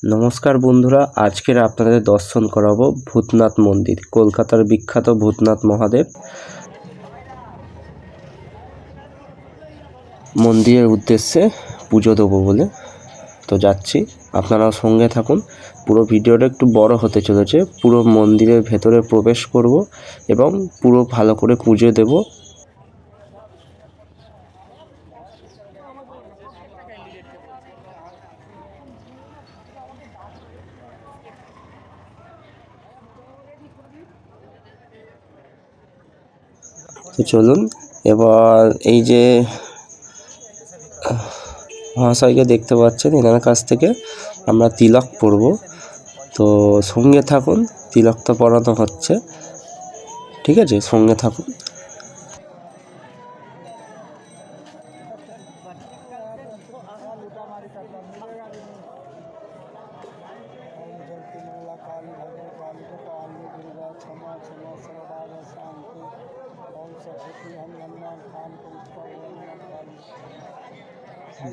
নমস্কার বন্ধুরা, আজকের আপনাদের দর্শন করাবো ভূতনাথ মন্দির, কলকাতার বিখ্যাত ভূতনাথ মহাদেব মন্দিরের উদ্দেশ্যে পুজো দেবো বলে তো যাচ্ছি। আপনারাও সঙ্গে থাকুন। পুরো ভিডিওটা একটু বড় হতে চলেছে। পুরো মন্দিরের ভেতরে প্রবেশ করব এবং পুরো ভালো করে পুজো দেব। তো চলুন, এবার এই যে মহাশয়কে দেখতে পাচ্ছেন, এনার কাছ থেকে আমরা তিলক পরব। তো সঙ্গে থাকুন, তিলকটা পরানো হচ্ছে, ঠিক আছে? সঙ্গে থাকুন।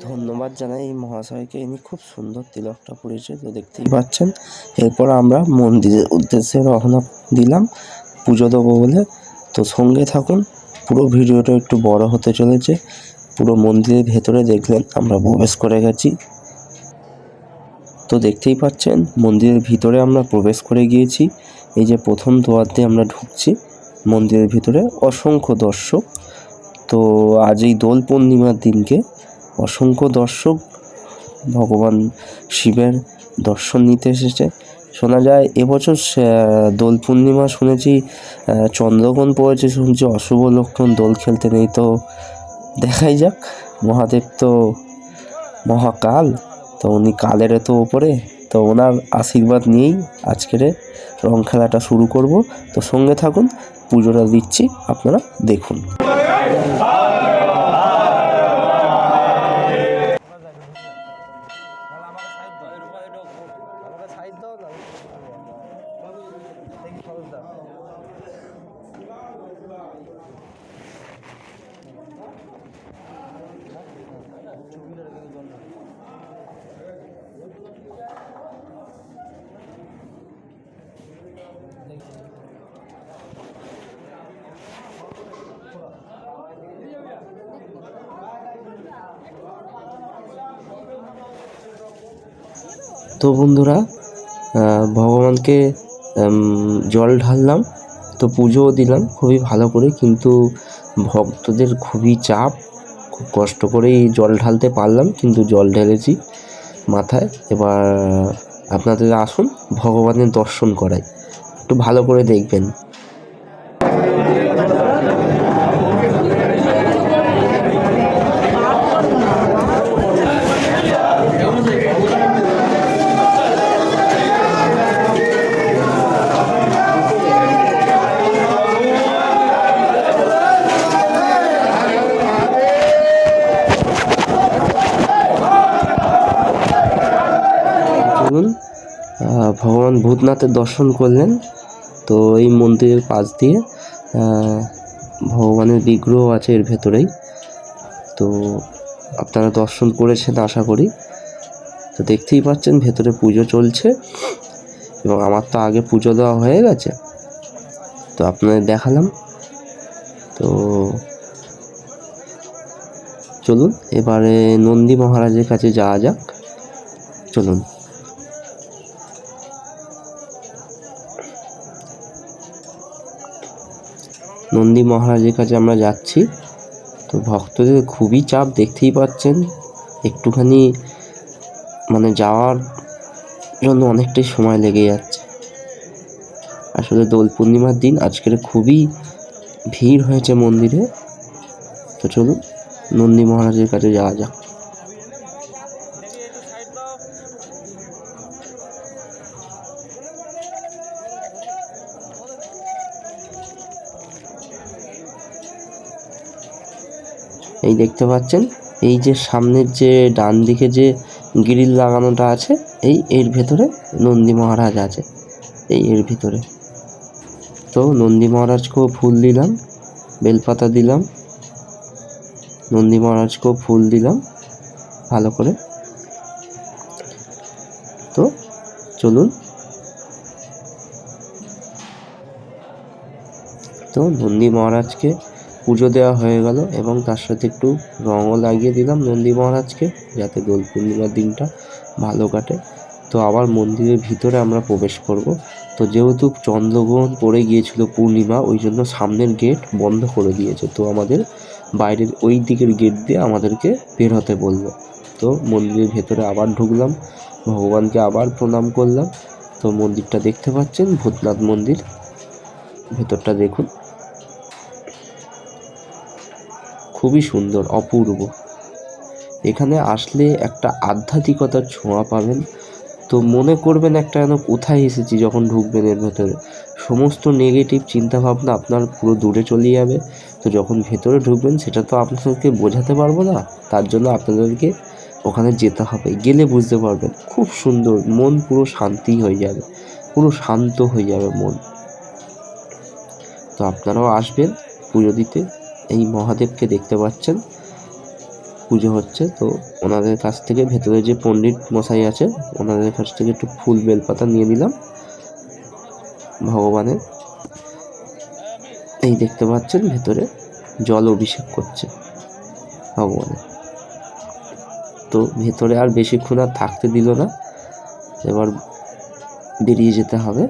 ধন্যবাদ জানাই এই মহাশয়কে, ইনি খুব সুন্দর তিলকটা পড়েছে, তো দেখতেই পাচ্ছেন। এরপর আমরা মন্দিরের উদ্দেশ্যে রওনা দিলাম পুজো দেবো বলে। তো সঙ্গে থাকুন, পুরো ভিডিওটা একটু বড় হতে চলেছে। পুরো মন্দিরের ভেতরে দেখলেন আমরা প্রবেশ করে গেছি। তো দেখতেই পাচ্ছেন মন্দিরের ভিতরে আমরা প্রবেশ করে গিয়েছি। এই যে প্রথম দুয়ার দিয়ে আমরা ঢুকছি মন্দিরের ভিতরে। অসংখ্য দর্শক, তো আজ এই দোল পূর্ণিমার দিনকে অসংখ্য দর্শক ভগবান শিবের দর্শন নিতে এসেছে। শোনা যায় এবছর দোল পূর্ণিমা, শুনেছি চন্দ্রগ্রহণ পড়েছে, শুনছি অশুভ লক্ষণ, দোল খেলতে নেই। তো দেখাই যাক, মহাদেব তো মহাকাল, তো উনি কালের তো ওপরে, তো ওনার আশীর্বাদ নিয়েই আজকের রং খেলাটা শুরু করব। তো সঙ্গে থাকুন, পুজোটা দিচ্ছি, আপনারা দেখুন। তো বন্ধুরা, ভগবানকে জল ঢাললাম, তো পুজোও দিলাম খুবই ভালো করে, কিন্তু ভক্তদের খুবই চাপ, খুব কষ্ট করেই জল ঢালতে পারলাম, কিন্তু জল ঢেলেছি মাথায়। এবার আপনাদের আসুন ভগবানের দর্শন করাই, একটু ভালো করে দেখবেন। ভগবান ভূতনাথের দর্শন করলেন। তো এই মন্দিরের পাশ দিয়ে ভগবানের বিগ্রহ আছে এর ভেতরেই, তো আপনারা দর্শন করেছেন আশা করি। তো দেখতেই পাচ্ছেন ভেতরে পুজো চলছে, এবং আমার তো আগে পুজো দেওয়া হয়ে গেছে, তো আপনাদের দেখালাম। তো চলুন এবারে নন্দী মহারাজের কাছে যাওয়া যাক, চলুন। নন্দী মহারাজের কাছে আমরা যাচ্ছি। তো ভক্তদের খুবই চাপ, দেখতেই পাচ্ছেন। একটুখানি মানে যাওয়ার জন্য অনেকটাই সময় লেগে যাচ্ছে। আসলে দোল পূর্ণিমার দিন আজকের খুবই ভিড় হয়েছে মন্দিরে। তো চলুন নন্দী মহারাজের কাছে যাওয়া যাক। এই দেখতে পাচ্ছেন, এই যে সামনের যে ডান দিকে যে গ্রিল লাগানোটা আছে, এর ভেতরে নন্দী মহারাজ আছে, এর ভিতরে। তো নন্দী মহারাজকেও ফুল দিলাম, বেলপাতা দিলাম, নন্দী মহারাজকেও ফুল দিলাম ভালো করে। তো চলুন। তো নন্দী মহারাজকে পুজো দেওয়া হয়ে গেল এবং তার সাথে একটু রঙও লাগিয়ে দিলাম নন্দী মহারাজকে, যাতে দোল পূর্ণিমার দিনটা ভালো কাটে। তো আবার মন্দিরের ভিতরে আমরা প্রবেশ করব। তো যেহেতু চন্দ্রগ্রহণ পড়ে গিয়েছিল পূর্ণিমা, ওই জন্য সামনের গেট বন্ধ করে দিয়েছে। তো আমাদের বাইরের ওই দিকের গেট দিয়ে আমাদেরকে বের হতে বললো। তো মন্দিরের ভেতরে আবার ঢুকলাম, ভগবানকে আবার প্রণাম করলাম। তো মন্দিরটা দেখতে পাচ্ছেন, ভূতনাথ মন্দির। ভেতরটা দেখুন, খুবই সুন্দর, অপূর্ব। এখানে আসলে একটা আধ্যাত্মিকতার ছোঁয়া পাবেন। তো মনে করবেন একটা যেন কোথায় এসেছি। যখন ঢুকবেন এর ভেতরে সমস্ত নেগেটিভ চিন্তাভাবনা আপনার পুরো দূরে চলে যাবে। তো যখন ভেতরে ঢুকবেন সেটা তো আপনাদেরকে বোঝাতে পারবো না, তার জন্য আপনাদেরকে ওখানে যেতে হবে, গেলে বুঝতে পারবেন। খুব সুন্দর, মন পুরো শান্তি হয়ে যাবে, পুরো শান্ত হয়ে যাবে মন। তো আপনারাও আসবেন পুজো দিতে। এই মহাদেবকে দেখতে পাচ্ছেন পুজো হচ্ছে। তো ওনাদের কাছ থেকে, ভেতরে যে পণ্ডিত মশাই আছে ওনাদের কাছ থেকে একটু ফুল বেলপাতা নিয়ে নিলাম ভগবানের। এই দেখতে পাচ্ছেন ভেতরে জল অভিষেক করছে ভগবানের। তো ভেতরে আর বেশিক্ষণ আর থাকতে দিল না, এবার বেরিয়ে যেতে হবে।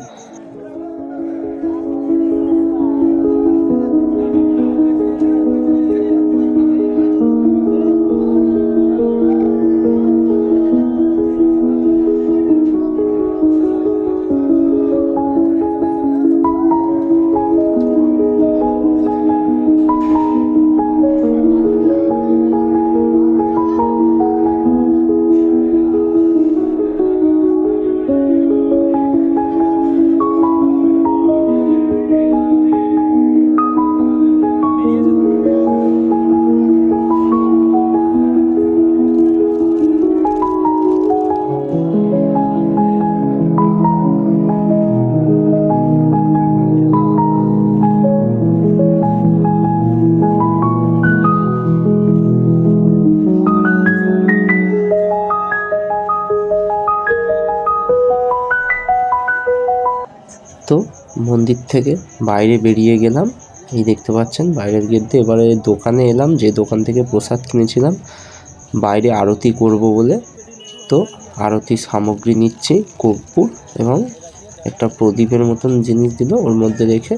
তো মন্দির থেকে বাইরে বেরিয়ে গেলাম। এই দেখতে পাচ্ছেন বাইরের গেট দিয়ে। এবারে দোকানে এলাম, যে দোকান থেকে প্রসাদ কিনেছিলাম বাইরে আরতি করব বলে। তো আরতির সামগ্রী নিচ্ছি, কর্পূর এবং একটা প্রদীপের মতন জিনিস দিল, ওর মধ্যে রেখে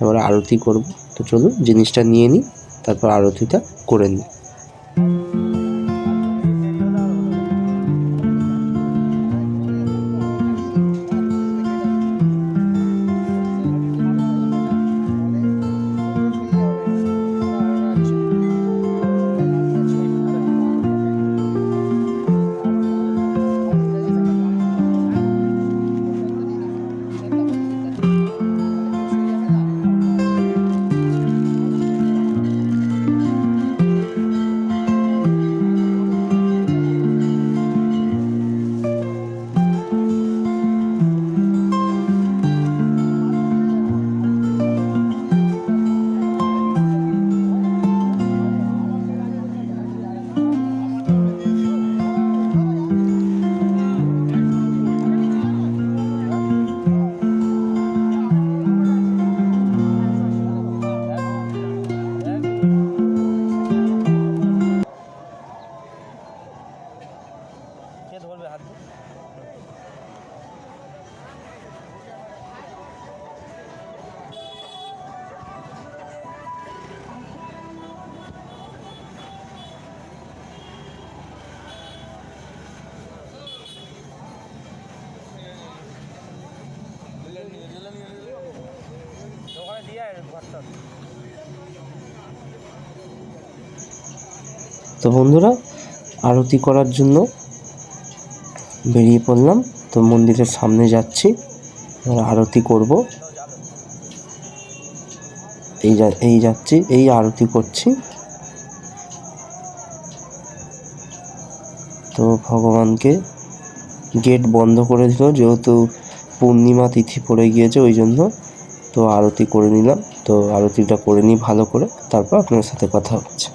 এবারে আরতি করব। তো চলুন জিনিসটা নিয়ে নিই, তারপর আরতিটা করে নিই। তো বন্ধুরা, আরতি করার জন্য বেরিয়ে পড়লাম। তো মন্দিরের সামনে যাচ্ছি, আরতি করব। এই যাচ্ছি, এই আরতি করছি। তো ভগবানকে গেট বন্ধ করে দিল, যেহেতু পূর্ণিমা তিথি পড়ে গিয়েছে ওই জন্য। তো আরতি করে নিলাম। তো আরতিটা করে নিই ভালো করে, তারপর আপনার সাথে কথা হচ্ছে।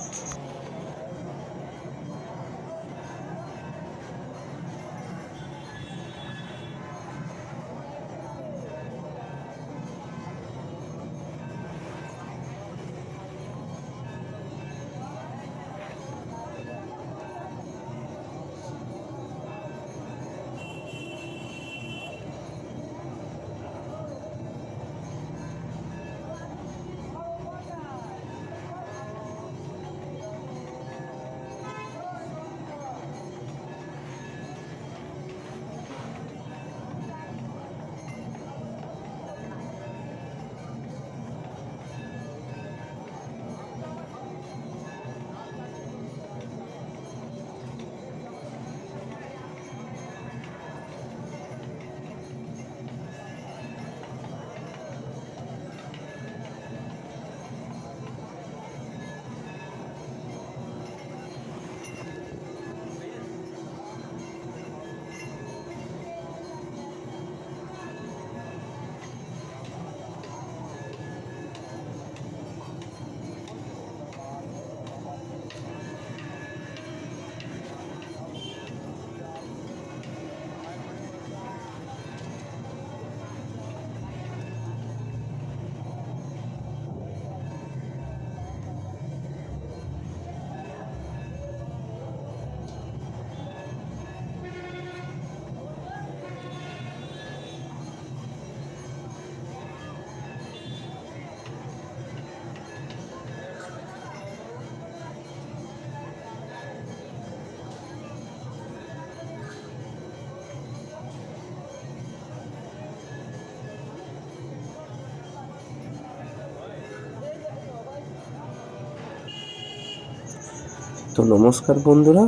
তো নমস্কার বন্ধুরা,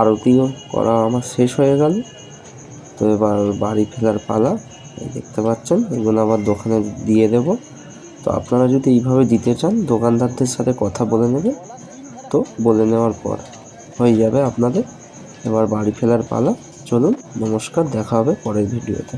আরতিও করা আমার শেষ হয়ে গেল। তো এবার বাড়ি ফেরার পালা। এই দেখতে পাচ্ছেন, এগুলো আবার দোকানে দিয়ে দেব। তো আপনারা যদি এইভাবে দিতে চান, দোকানদারদের সাথে কথা বলে নেবেন। তো বলে নেওয়ার পর হয়ে যাবে আপনাদের। এবার বাড়ি ফেরার পালা। চলুন, নমস্কার, দেখা হবে পরের ভিডিওতে।